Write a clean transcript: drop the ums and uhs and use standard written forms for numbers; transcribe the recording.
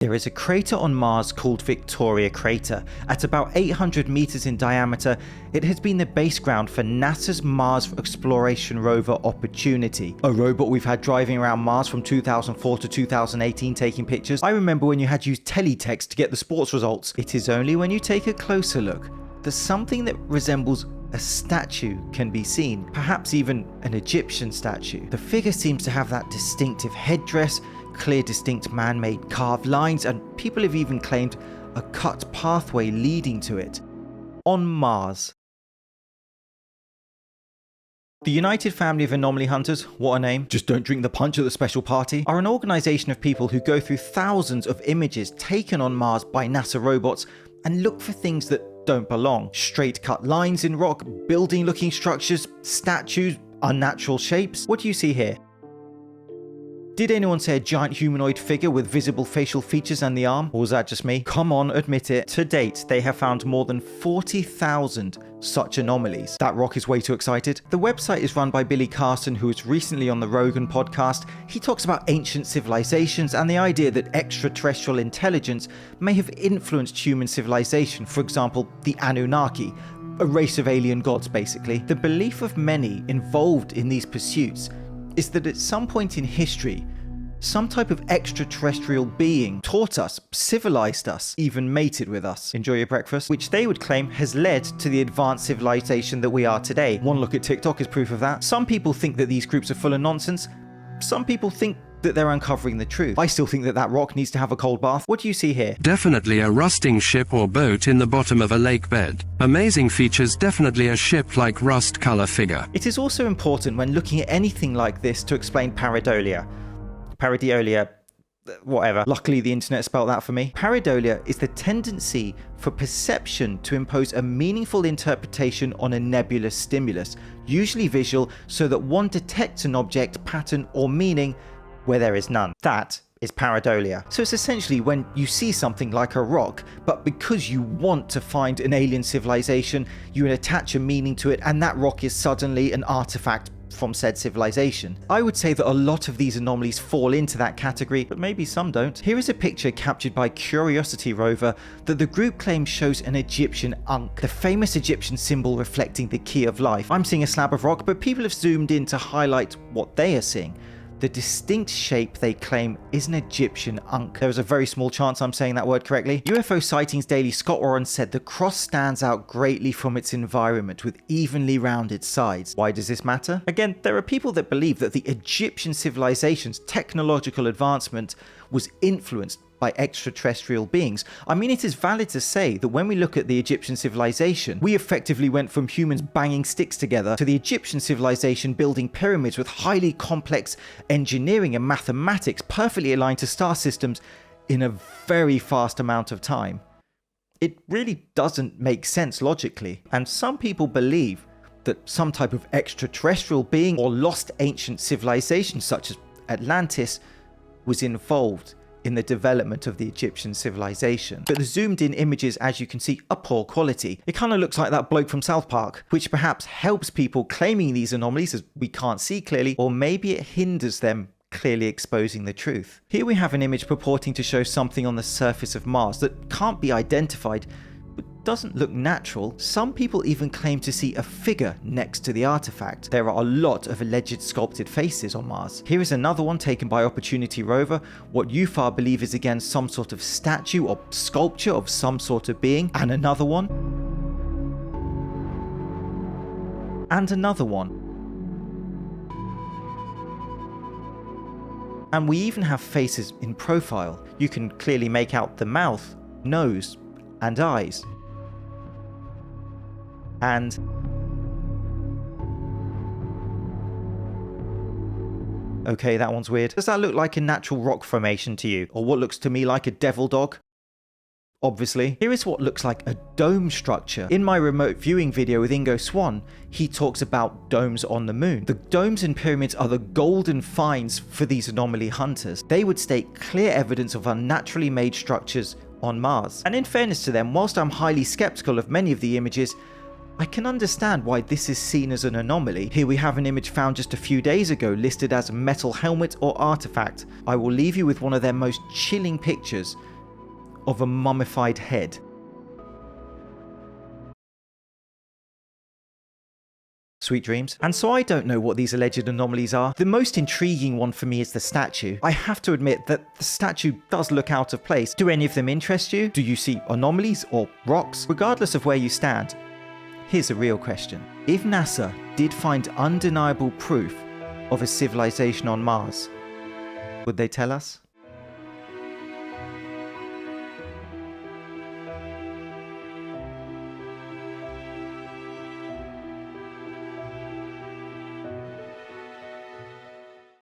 There is a crater on Mars called Victoria Crater. At about 800 meters in diameter, it has been the base ground for NASA's Mars Exploration Rover Opportunity, a robot we've had driving around Mars from 2004 to 2018 taking pictures. I remember when you had to use teletext to get the sports results. It is only when you take a closer look that something that resembles a statue can be seen, perhaps even an Egyptian statue. The figure seems to have that distinctive headdress, clear distinct man-made carved lines, and people have even claimed a cut pathway leading to it. On Mars. The United Family of Anomaly Hunters, what a name, just don't drink the punch at the special party, are an organisation of people who go through thousands of images taken on Mars by NASA robots and look for things that don't belong. Straight cut lines in rock, building looking structures, statues, unnatural shapes. What do you see here? Did anyone say a giant humanoid figure with visible facial features and the arm? Or was that just me? Come on, admit it. To date, they have found more than 40,000 such anomalies. That rock is way too excited. The website is run by Billy Carson, who was recently on the Rogan podcast. He talks about ancient civilizations and the idea that extraterrestrial intelligence may have influenced human civilization. For example, the Anunnaki, a race of alien gods basically. The belief of many involved in these pursuits is that at some point in history, some type of extraterrestrial being taught us, civilized us, even mated with us. Enjoy your breakfast. Which they would claim has led to the advanced civilization that we are today. One look at TikTok is proof of that. Some people think that these groups are full of nonsense. Some people think that they're uncovering the truth. I still think that that rock needs to have a cold bath. What do you see here? Definitely a rusting ship or boat in the bottom of a lake bed. Amazing features, definitely a ship-like rust color figure. It is also important when looking at anything like this to explain pareidolia. Pareidolia, whatever. Luckily the internet spelled that for me. Pareidolia is the tendency for perception to impose a meaningful interpretation on a nebulous stimulus, usually visual, so that one detects an object, pattern, or meaning where there is none. That is pareidolia. So it's essentially when you see something like a rock, but because you want to find an alien civilization, you attach a meaning to it, and that rock is suddenly an artifact from said civilization. I would say that a lot of these anomalies fall into that category, but maybe some don't. Here is a picture captured by Curiosity rover that the group claims shows an Egyptian Ankh, the famous Egyptian symbol reflecting the key of life. I'm seeing a slab of rock, but people have zoomed in to highlight what they are seeing. The distinct shape they claim is an Egyptian Ankh. There is a very small chance I'm saying that word correctly. UFO Sightings Daily Scott Warren said the cross stands out greatly from its environment with evenly rounded sides. Why does this matter? Again, there are people that believe that the Egyptian civilization's technological advancement was influenced by extraterrestrial beings. I mean, it is valid to say that when we look at the Egyptian civilization, we effectively went from humans banging sticks together to the Egyptian civilization building pyramids with highly complex engineering and mathematics perfectly aligned to star systems in a very fast amount of time. It really doesn't make sense logically, and some people believe that some type of extraterrestrial being or lost ancient civilization such as Atlantis was involved in the development of the Egyptian civilization. But the zoomed in images, as you can see, are poor quality. It kind of looks like that bloke from South Park, which perhaps helps people claiming these anomalies as we can't see clearly, or maybe it hinders them clearly exposing the truth. Here we have an image purporting to show something on the surface of Mars that can't be identified, but doesn't look natural. Some people even claim to see a figure next to the artifact. There are a lot of alleged sculpted faces on Mars. Here is another one taken by Opportunity rover, what UFA believe is again some sort of statue or sculpture of some sort of being, and another one. And another one. And we even have faces in profile. You can clearly make out the mouth, nose, and eyes. And okay, that one's weird. Does that look like a natural rock formation to you? Or what looks to me like a devil dog? Obviously. Here is what looks like a dome structure. In my remote viewing video with Ingo Swan, he talks about domes on the moon. The domes and pyramids are the golden finds for these anomaly hunters. They would state clear evidence of unnaturally made structures on Mars. And in fairness to them, whilst I'm highly skeptical of many of the images, I can understand why this is seen as an anomaly. Here we have an image found just a few days ago listed as a metal helmet or artifact. I will leave you with one of their most chilling pictures of a mummified head. Sweet dreams. And so I don't know what these alleged anomalies are. The most intriguing one for me is the statue. I have to admit that the statue does look out of place. Do any of them interest you? Do you see anomalies or rocks? Regardless of where you stand, here's a real question. If NASA did find undeniable proof of a civilization on Mars, would they tell us?